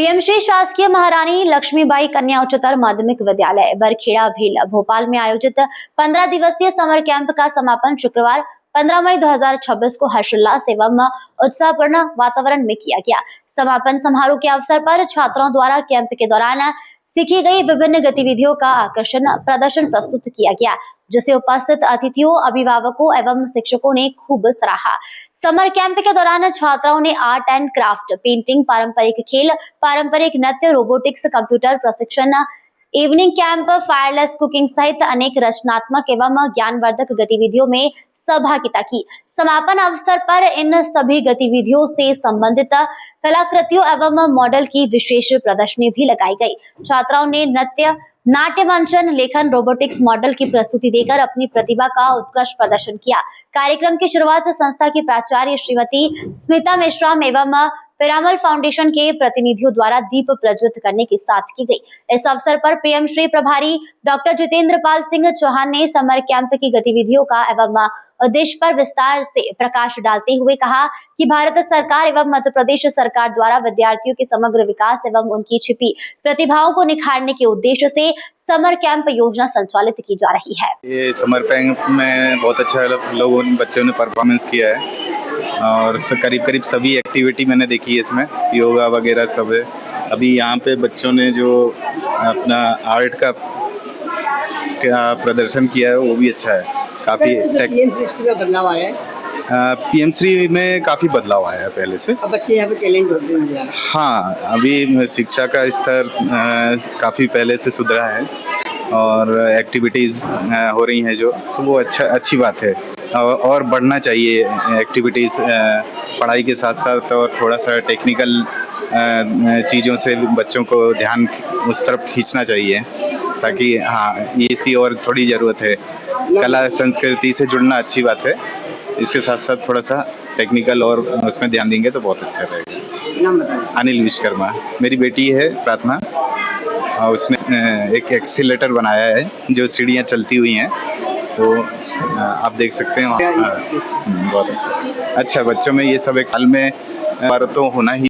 PM Shri शासकीय महारानी लक्ष्मीबाई कन्या उच्चतर माध्यमिक विद्यालय बरखेड़ा भेल भोपाल में आयोजित 15 दिवसीय समर कैंप का समापन शुक्रवार 15 मई 2026 को हर्षोल्लास एवं उत्साहपूर्ण वातावरण में किया गया। समापन समारोह के अवसर पर छात्रों द्वारा कैंप के दौरान सीखी गई विभिन्न गतिविधियों का आकर्षण प्रदर्शन प्रस्तुत किया गया, जिसे उपस्थित अतिथियों, अभिभावकों एवं शिक्षकों ने खूब सराहा। समर कैंप के दौरान छात्राओं ने आर्ट एंड क्राफ्ट, पेंटिंग, पारंपरिक खेल, पारंपरिक नृत्य, रोबोटिक्स, कंप्यूटर प्रशिक्षण, इवनिंग कैंप, फायरलेस कुकिंग सहित अनेक रचनात्मक एवं ज्ञानवर्धक गतिविधियों में सहभागिता की। समापन अवसर पर इन सभी गतिविधियों से संबंधित कलाकृतियों एवं मॉडल की विशेष प्रदर्शनी भी लगाई गई। छात्राओं ने नृत्य, नाट्य मंचन, लेखन, रोबोटिक्स मॉडल की प्रस्तुति देकर अपनी प्रतिभा का उत्कृष्ट प्रदर्शन किया। कार्यक्रम की शुरुआत संस्था की प्राचार्य श्रीमती स्मिता मेश्राम एवं पिरामल फाउंडेशन के प्रतिनिधियों द्वारा दीप प्रज्वलित करने के साथ की गई। इस अवसर पर पीएम श्री प्रभारी डॉक्टर जितेंद्र पाल सिंह चौहान ने समर कैंप की गतिविधियों का एवं उद्देश्य पर विस्तार से प्रकाश डालते हुए कहा कि भारत सरकार एवं मध्य प्रदेश सरकार द्वारा विद्यार्थियों के समग्र विकास एवं उनकी छिपी प्रतिभाओं को निखारने के उद्देश्य से समर कैंप योजना संचालित की जा रही है। ये समर कैंप में बहुत अच्छा लोगों बच्चों ने परफॉर्मेंस किया है और करीब सभी एक्टिविटी मैंने देखी है इसमें, योगा वगैरह सब है। अभी यहाँ पे बच्चों ने जो अपना आर्ट का प्रदर्शन किया है वो भी अच्छा है। काफ़ी बदलाव आया है। पीएम श्री में काफ़ी बदलाव आया है पहले से। अब बच्चे यहाँ पे टैलेंट होते नजर आ रहे हैं। हाँ, अभी शिक्षा का स्तर काफ़ी पहले से सुधरा है और एक्टिविटीज़ हो रही हैं जो, तो वो अच्छी बात है और बढ़ना चाहिए एक्टिविटीज़ पढ़ाई के साथ साथ, और थोड़ा सा टेक्निकल चीज़ों से बच्चों को ध्यान उस तरफ खींचना चाहिए ताकि हाँ, ये इसकी और थोड़ी ज़रूरत है। कला संस्कृति से जुड़ना अच्छी बात है, इसके साथ साथ थोड़ा सा टेक्निकल और उसमें ध्यान देंगे तो बहुत अच्छा रहेगा। नाम बताइए। अनिल विश्वकर्मा, मेरी बेटी है प्रार्थना, और उसने एक एक्सीलेटर बनाया है जो सीढ़ियाँ चलती हुई हैं, तो आप देख सकते हैं वहाँ। बहुत अच्छा बच्चों में ये सब एक हाल में तो होना ही।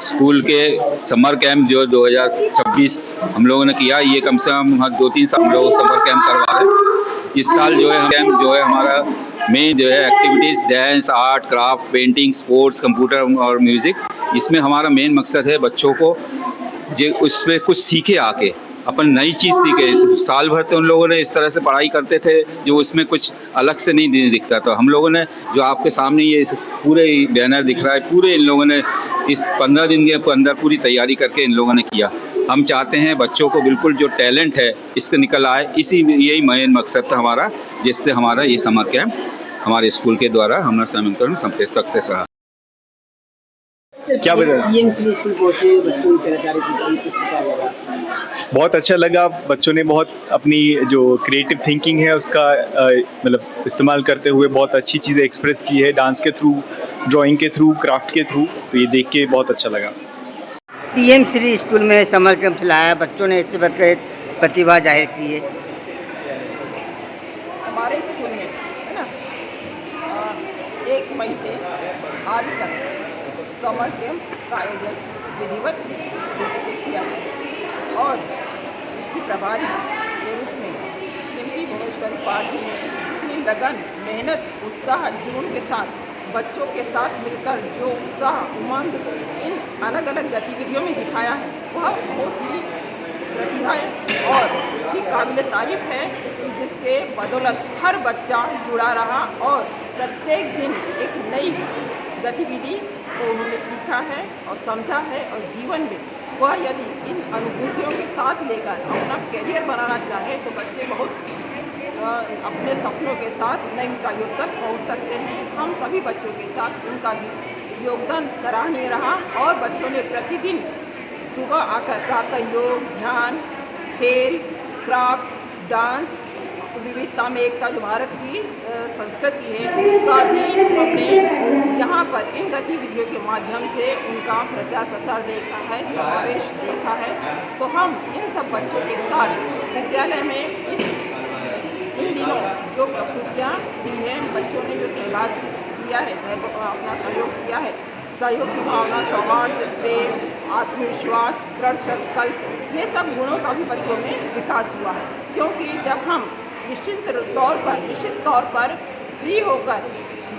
स्कूल के समर कैंप जो 2026 हम लोगों ने किया, ये कम से कम 2-3 साल हम लोग समर कैंप करवा रहे हैं। इस साल जो है कैंप जो है हमारा मेन जो है activities dance, art, craft, painting, sports, computer और म्यूज़िक। इसमें हमारा मेन मकसद है बच्चों को जो उसमें कुछ सीखे आके, अपन नई चीज़ सीखे। साल भर तो उन लोगों ने इस तरह से पढ़ाई करते थे जो उसमें कुछ अलग से नहीं दिखता। तो हम लोगों ने जो आपके सामने ये पूरे बैनर दिख रहा है, पूरे इन लोगों ने इस 15 दिन के अंदर पूरी तैयारी करके इन लोगों ने किया। हम चाहते हैं बच्चों को बिल्कुल जो टैलेंट है इससे निकल आए, यही मेन मकसद था हमारा, जिससे हमारा ये समर कैंप हमारे स्कूल के द्वारा हमारा समीकरण सक्सेस रहा। क्या स्कूल पहुंचे, बच्चों की कलाकारी की, बहुत अच्छा लगा। बच्चों ने बहुत अपनी जो क्रिएटिव थिंकिंग है उसका मतलब इस्तेमाल करते हुए बहुत अच्छी चीज़ें एक्सप्रेस की है, डांस के थ्रू, ड्राइंग के थ्रू, क्राफ्ट के थ्रू। तो ये देख के बहुत अच्छा लगा। पीएम श्री स्कूल में समर कैंप चलाया, बच्चों ने इससे बढ़कर प्रतिभा जाहिर की है। हमारे स्कूल में है ना 1 मई से आज तक समर कैंप का आयोजन विधिवत रूप से किया है और इसकी प्रभारी के रूप में श्रीमती भुवनेश्वरी पाटिल ने जितनी लगन, मेहनत, उत्साह, जुनून के साथ बच्चों के साथ मिलकर जो उत्साह, उमंग इन अलग अलग गतिविधियों में दिखाया है, वह बहुत ही प्रतिभा है और उसकी काबिल तारीफ है कि जिसके बदौलत हर बच्चा जुड़ा रहा और प्रत्येक दिन एक नई गतिविधि को उन्होंने सीखा है और समझा है, और जीवन में वह यदि इन अनुभूतियों के साथ लेकर अपना करियर बनाना चाहे तो बच्चे बहुत अपने सपनों के साथ नई ऊंचाइयों तक पहुंच सकते हैं। हम सभी बच्चों के साथ उनका भी योगदान सराहनीय रहा और बच्चों ने प्रतिदिन सुबह आकर प्रातः योग, ध्यान, खेल, क्राफ्ट, डांस, विविधता में एकता जो भारत की संस्कृति है उसका भी हमने यहाँ पर इन गतिविधियों के माध्यम से उनका प्रचार प्रसार देखा है, समावेश देखा है। तो हम इन सब बच्चों के साथ विद्यालय में इन दिनों जो प्रस्तुतियाँ हुई हैं, बच्चों ने जो सहभाग किया है, अपना सहयोग किया है, सहयोग की भावना, सौहार्द, प्रेम, आत्मविश्वास, दृढ़ संकल्प, ये सब गुणों का भी बच्चों में विकास हुआ है। क्योंकि जब हम निश्चित तौर पर फ्री होकर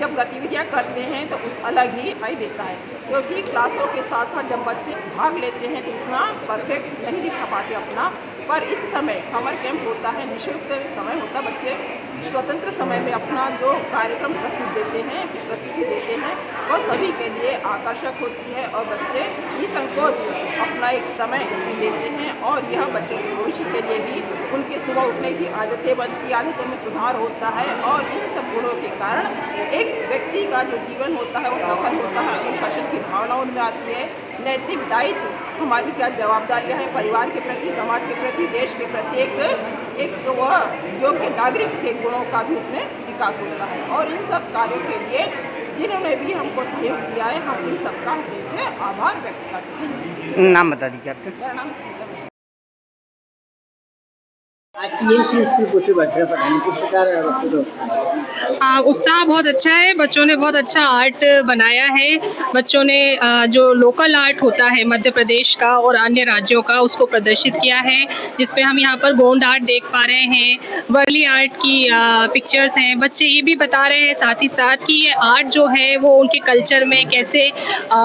जब गतिविधियां करते हैं तो उस अलग ही दिखाई देता है। क्योंकि क्लासों के साथ साथ जब बच्चे भाग लेते हैं तो उतना परफेक्ट नहीं दिखा पाते अपना, पर इस समय समर कैंप होता है, निःशुल्क समय होता है, बच्चे स्वतंत्र समय में अपना जो कार्यक्रम प्रस्तुति देते हैं वह सभी के लिए आकर्षक होती है और बच्चे निसंकोच अपना एक समय इसमें देते हैं और यह बच्चों के भविष्य के लिए भी उनके सुबह उठने की आदतें बनती, आदतों में सुधार होता है और इन सब गुणों के कारण एक व्यक्ति का जो जीवन होता है वो सफल होता है, अनुशासन की भावना उनमें आती है, नैतिक दायित्व, हमारी क्या जवाबदारियां हैं परिवार के प्रति, समाज के प्रति, देश के प्रति, एक वह योग्य नागरिक के गुणों का भी उसमें विकास होता है। और इन सब कार्यों के लिए जिन्होंने भी हमको सहयोग दिया है, हम इन सबका हृदय से आभार व्यक्त करते हैं। नाम बता दीजिए आपका। मेरा नाम स्मिता मिश्रा। आज टीएमसी स्कूल कोचे बढ़ पढ़ाने किस प्रकार बच्चों को उत्साह बहुत अच्छा है। बच्चों ने बहुत अच्छा आर्ट बनाया है। बच्चों ने जो लोकल आर्ट होता है मध्य प्रदेश का और अन्य राज्यों का उसको प्रदर्शित किया है, जिसपे हम यहाँ पर गोंड आर्ट देख पा रहे हैं, वर्ली आर्ट की पिक्चर्स हैं। बच्चे ये भी बता रहे हैं साथ ही साथ कि ये आर्ट जो है वो उनके कल्चर में कैसे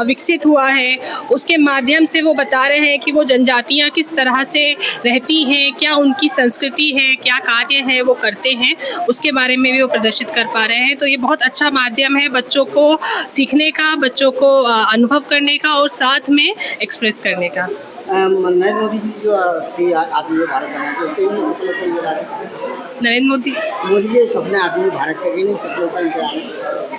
विकसित हुआ है, उसके माध्यम से वो बता रहे हैं कि वो जनजातियाँ किस तरह से रहती हैं, क्या उनकी संस्कृति है, क्या कार्य है वो करते हैं, उसके बारे में भी वो प्रदर्शित कर पा रहे हैं। तो ये बहुत अच्छा माध्यम है बच्चों को सीखने का, बच्चों को अनुभव करने का और साथ में एक्सप्रेस करने का। नरेंद्र मोदी जी जो आत्मनिर्भर भारत बनाए नरेंद्र मोदी जी सपने आत्मनिर्भर भारत के इन सपनों का इंतजार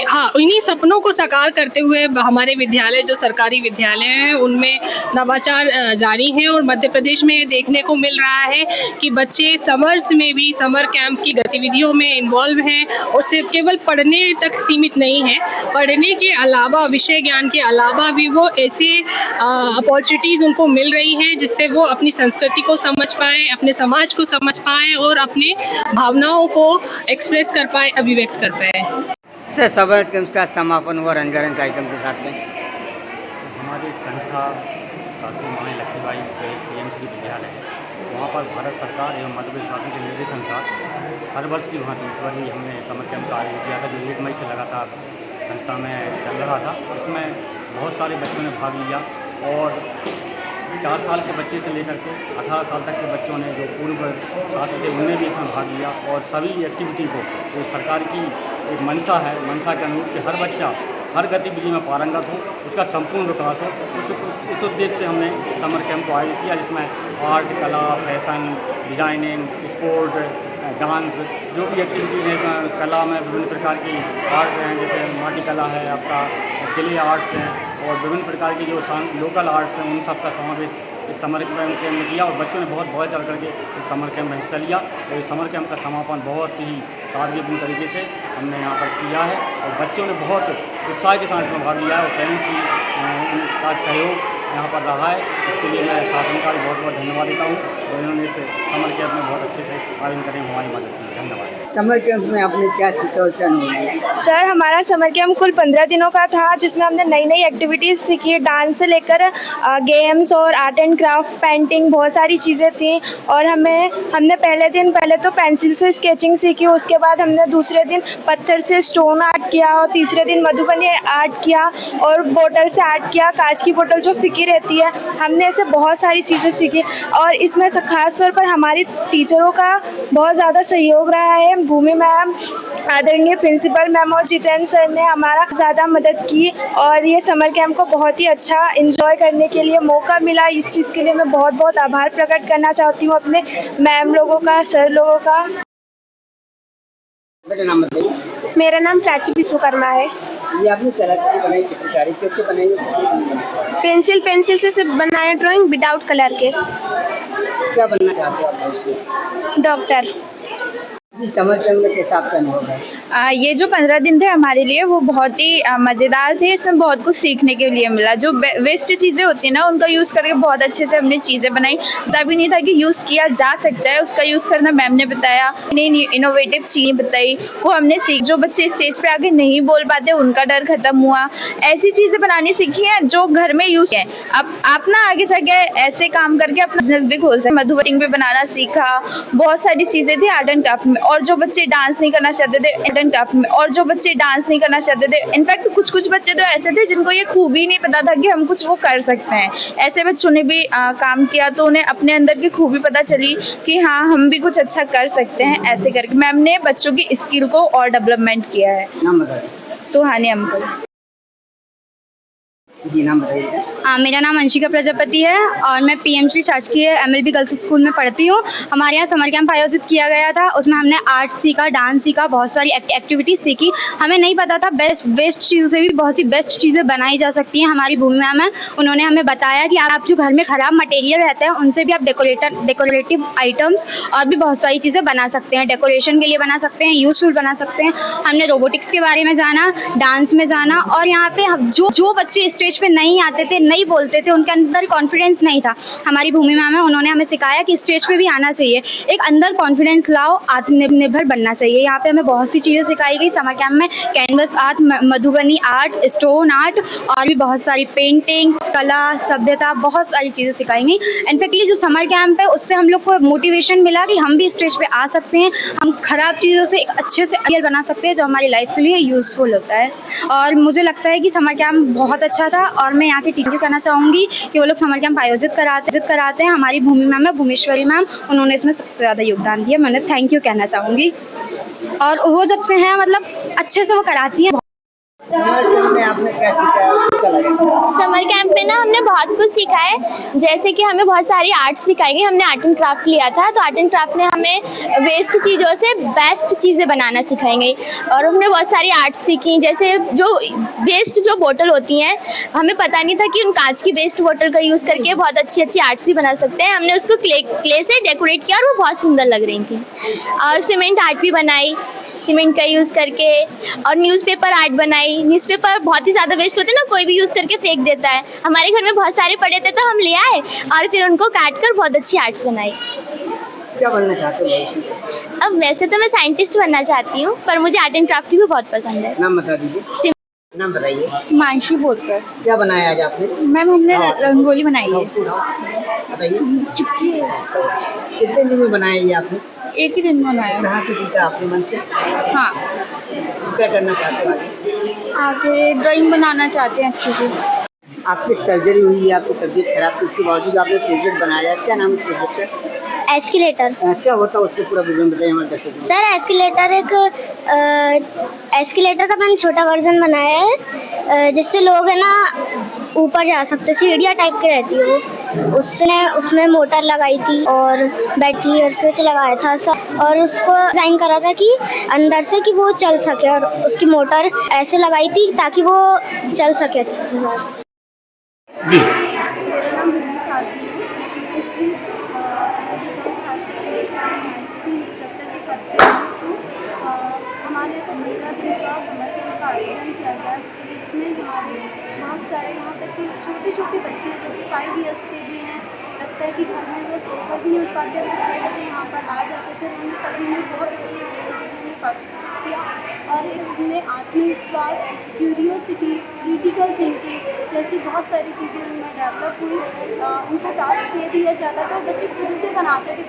हाँ, इन्हीं सपनों को साकार करते हुए हमारे विद्यालय जो सरकारी विद्यालय हैं उनमें नवाचार जारी हैं और मध्य प्रदेश में देखने को मिल रहा है कि बच्चे समर्स में भी समर कैंप की गतिविधियों में इन्वॉल्व हैं और सिर्फ केवल पढ़ने तक सीमित नहीं है, पढ़ने के अलावा, विषय ज्ञान के अलावा भी वो ऐसे अपॉर्चुनिटीज़ उनको मिल रही हैं जिससे वो अपनी संस्कृति को समझ पाएँ, अपने समाज को समझ पाएँ और अपने भावनाओं को एक्सप्रेस कर पाएँ, अभिव्यक्त कर पाएँ। समर कैंप का समापन हुआ रंगारंग कार्यक्रम के साथ में। हमारी संस्था शासकीय महारानी लक्ष्मीबाई टीएमसी विद्यालय है, वहाँ पर भारत सरकार एवं मध्य प्रदेश शासन के निर्देश अनुसार हर वर्ष की भांति इस बार भी हमने समर कैंप का आयोजन किया था, जो 1 मई से लगातार संस्था में चल रहा था। इसमें बहुत सारे बच्चों ने भाग लिया और 4 साल के बच्चे से लेकर के 18 साल तक के बच्चों ने, जो पूर्व छात्र थे, उनने भी इसमें भाग लिया और सभी एक्टिविटी को जो सरकार की एक मंशा है, मंशा के अनुरूप कि हर बच्चा हर गतिविधि में पारंगत हो, उसका संपूर्ण विकास हो, उस उद्देश्य से हमने इस समर कैंप को आयोजित किया, जिसमें आर्ट, कला, फैशन, डिजाइनिंग, स्पोर्ट, डांस, जो भी एक्टिविटीज़ हैं, कला में विभिन्न प्रकार की आर्ट हैं, जैसे माटी कला है, आपका क्ले आर्ट्स हैं और विभिन्न प्रकार की जो लोकल आर्ट्स हैं, उन सब का समावेश इस समर कैंप में किया और बच्चों ने बहुत बढ़ चढ़ करके इस समर कैंप में हिस्सा लिया और इस समर कैंप का समापन बहुत ही सादगीपूर्ण तरीके से हमने यहाँ पर किया है और बच्चों ने बहुत उत्साह के साथ इसमें भाग लिया है और पेरेंट्स भी उनका सहयोग यहाँ पर रहा है। इसके लिए मैं शासन का भी बहुत बहुत धन्यवाद देता हूँ और इन्होंने इस समर कैंप में बहुत अच्छे से आयोजन करने में हमारी मदद की। धन्यवाद। समर कैंप में आपने क्या सीखा और क्या अनुभव? सर, हमारा समर कैंप कुल 15 दिनों का था, जिसमें हमने नई नई एक्टिविटीज़ सीखी, डांस से लेकर गेम्स और आर्ट एंड क्राफ्ट, पेंटिंग, बहुत सारी चीज़ें थी। और हमने पहले तो पेंसिल से स्केचिंग सीखी, उसके बाद हमने दूसरे दिन पत्थर से स्टोन आर्ट किया और तीसरे दिन मधुबनी आर्ट किया और बोतल से आर्ट किया, कांच की बोतल जो फिकी रहती है। हमने ऐसे बहुत सारी चीज़ें सीखी और इसमें खास तौर पर हमारी टीचरों का बहुत ज़्यादा सहयोग रहा है। भूमि मैम, आदरणीय प्रिंसिपल मैम और जितेंद्र सर ने हमारा ज़्यादा मदद की और ये समर कैंप को बहुत ही अच्छा एंजॉय करने के लिए मौका मिला। इस चीज़ के लिए मैं बहुत बहुत आभार प्रकट करना चाहती हूँ अपने मैम लोगों का, सर लोगों का। नाम बताइए। मेरा नाम प्राची विश्वकर्मा है। ये आपने कलाकृति बनाई, चित्रकारी कैसे बनाई? पेंसिल से बनाया ड्राइंग विदाउट कलर के। क्या बनना चाहते हो आप? डॉक्टर। जी, समर कैंप में कैसा आपका अनुभव है? ये जो 15 दिन थे हमारे लिए वो बहुत ही मज़ेदार थे। इसमें बहुत कुछ सीखने के लिए मिला। जो वेस्ट चीज़ें होती हैं ना उनका यूज़ करके बहुत अच्छे से हमने चीज़ें बनाई। पता भी नहीं था कि यूज़ किया जा सकता है, उसका यूज़ करना मैम ने बताया। नई इनोवेटिव चीज़ें बताई, वो हमने सीख। जो बच्चे स्टेज पे आके नहीं बोल पाते उनका डर खत्म हुआ। ऐसी चीज़ें बनानी सीखी हैं जो घर में यूज़ है। अब आप ना आगे जाके ऐसे काम करके अपना बिजनेस भी खोल सकते। मधुबनी भी बनाना सीखा। बहुत सारी चीज़ें थी आर्ट एंड क्राफ्ट में। और जो बच्चे डांस नहीं करना चाहते थे इनफैक्ट कुछ बच्चे तो ऐसे थे जिनको ये खूबी नहीं पता था कि हम कुछ वो कर सकते हैं। ऐसे बच्चों ने भी काम किया तो उन्हें अपने अंदर की खूबी पता चली कि हाँ हम भी कुछ अच्छा कर सकते हैं। ऐसे करके मैम ने बच्चों की स्किल को और डेवलपमेंट किया है। नाम बताइए। सुहानी अंकल। जी, नाम बताइए। मेरा नाम अंशिका प्रजापति है और मैं पीएमसी शासकीय एमएलबी गर्ल्स स्कूल में पढ़ती हूँ। हमारे यहाँ समर कैंप आयोजित किया गया था। उसमें हमने आर्ट सीखा, डांस सीखा, बहुत सारी एक्टिविटीज़ सीखी। हमें नहीं पता था वेस्ट चीज़ों से भी बहुत सी बेस्ट चीज़ें बनाई जा सकती हैं। हमारी भूमि मैम है, उन्होंने हमें बताया कि आप जो घर में ख़राब मटेरियल रहते हैं उनसे भी आप डेकोरेटिव आइटम्स और भी बहुत सारी चीज़ें बना सकते हैं। डेकोरेशन के लिए बना सकते हैं, यूज़फुल बना सकते हैं। हमने रोबोटिक्स के बारे में जाना, डांस में जाना। और यहाँ पे हम जो बच्चे स्टेज पे नहीं आते थे, नहीं बोलते थे, उनके अंदर कॉन्फिडेंस नहीं था, हमारी भूमि मैम है, उन्होंने हमें सिखाया कि स्टेज पे भी आना चाहिए। एक अंदर कॉन्फिडेंस लाओ, आत्मनिर्भर बनना चाहिए। यहाँ पे हमें बहुत सी चीज़ें सिखाई गई समर कैंप में। Canvas art, Madhubani art, stone art और भी बहुत सारी पेंटिंग्स, कला, सभ्यता, बहुत सारी चीज़ें सिखाई गई। इनफैक्टली जो समर कैंप है उससे हम लोग को मोटिवेशन मिला कि हम भी स्टेज पे आ सकते हैं, हम खराब चीज़ों से एक अच्छे से आइडिया बना सकते हैं जो हमारी लाइफ के लिए यूज़फुल होता है। और मुझे लगता है कि समर कैंप बहुत अच्छा था और मैं यहाँ की टीचर भी कहना चाहूँगी कि वो लोग समर कैंप आयोजित कराते हैं। हमारी भूमि मैम है, भूमेश्वरी मैम, उन्होंने इसमें सबसे ज़्यादा योगदान दिया। मैं उन्हें थैंक यू कहना चाहूँगी। और वो जब से हैं मतलब अच्छे से वो कराती हैं। समर कैंप में आपने क्या सीखा है और कैसा लगा? समर कैंप में ना हमने बहुत कुछ सीखा है। जैसे कि हमें बहुत सारी आर्ट्स सिखाई गई। हमने आर्ट एंड क्राफ्ट लिया था तो आर्ट एंड क्राफ्ट में हमें वेस्ट चीज़ों से बेस्ट चीज़ें बनाना सिखाई गई। और हमने बहुत सारी आर्ट्स सीखी। जैसे जो वेस्ट जो बोतल होती हैं, हमें पता नहीं था कि उन कांच की वेस्ट बोतल का यूज़ करके बहुत अच्छी अच्छी आर्ट्स भी बना सकते हैं। हमने उसको क्ले से डेकोरेट किया और वो बहुत सुंदर लग रही थी। और सीमेंट आर्ट भी बनाई, सीमेंट का यूज़ करके। और न्यूज़पेपर आर्ट बनाई। न्यूज़पेपर बहुत ही ज़्यादा वेस्ट होते हैं ना, कोई भी यूज़ करके फेंक देता है। हमारे घर में बहुत सारे पड़े थे तो हम ले आए और फिर उनको काट कर बहुत अच्छी आर्ट्स बनाई। क्या बनना चाहते हो? अब वैसे तो मैं साइंटिस्ट बनना चाहती हूँ पर मुझे आर्ट एंड क्राफ्ट भी बहुत पसंद है। नाम बता दीजिए। नाम बताइए। मानसी बोलकर। क्या बनाया आज आपने? मैम हमने रंगोली बनाई है। बताइए। चिपकी है। कितने दिन में बनाया ये आपने? एक ही दिन में बनाया। कहाँ से सीखा आपने मन से? हाँ। क्या करना चाहते हो आगे? आगे ड्राइंग बनाना चाहते हैं अच्छे से। आपकी एक सर्जरी हुई है, आपकी तबीयत खराब थी, उसके बावजूद आपने प्रोजेक्ट बनाया। क्या नाम है प्रोजेक्ट का? एस्केलेटर। क्या होता है उससे पूरा विवरण बताइए हमारे दर्शकों को। सर एस्केलेटर का मैंने छोटा वर्जन बनाया है जिससे लोग है ना ऊपर जा सकते। सीढ़ियाँ टाइप की रहती है वो। उसमें मोटर लगाई थी और बैटरी और स्विच लगाया था सब। और उसको डिज़ाइन करा था कि अंदर से कि वो चल सके और उसकी मोटर ऐसे लगाई थी ताकि वो चल सके अच्छे से। जी। मेरा नाम हिंदी खाती है। इसलिए इंस्ट्रक्टर के पद पे हूँ। हमारे यहाँ 15 दिन का समर कैंप का आयोजन किया गया जिसमें हमारे बहुत सारे यहाँ तक कि छोटे छोटे बच्चे जो कि 5 इयर्स के भी हैं, लगता है कि घर में वो सोकर भी नहीं उठ पाते। वो 6 बजे यहाँ पर आ जाते थे। उन्होंने सभी ने बहुत अच्छी गतिविधि में पार्टिसिपेट किया और एक उनमें आत्मविश्वास, क्यूरियोसिटी, क्रिटिकल थिंकिंग जैसी बहुत सारी चीज़ें उनमें डेवलप हुई। उनको टास्क दे दिया जाता था, बच्चे खुद से बनाते थे।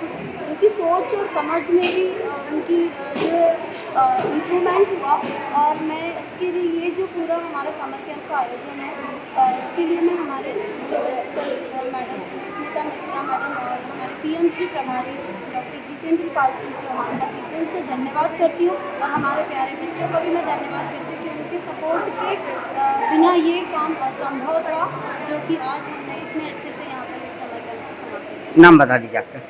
उनकी सोच और समझ में भी उनकी जो इम्प्रूवमेंट हुआ। और मैं इसके लिए ये जो पूरा हमारा समर कैंप का आयोजन है इसके लिए मैं हमारे स्कूल के principal madam Smita Mishra madam और हमारे पीएमसी प्रभारी डॉक्टर जितेंद्र पाल सिंह चौहान का दिल से धन्यवाद करती हूँ। और हमारे प्यारे बच्चों का भी मैं धन्यवाद करती हूँ कि उनके सपोर्ट के बिना ये काम असंभव था जो कि आज हमने इतने अच्छे से यहाँ पर इस समर कैंप को समाप्त किया। नाम बता दीजिए आपका।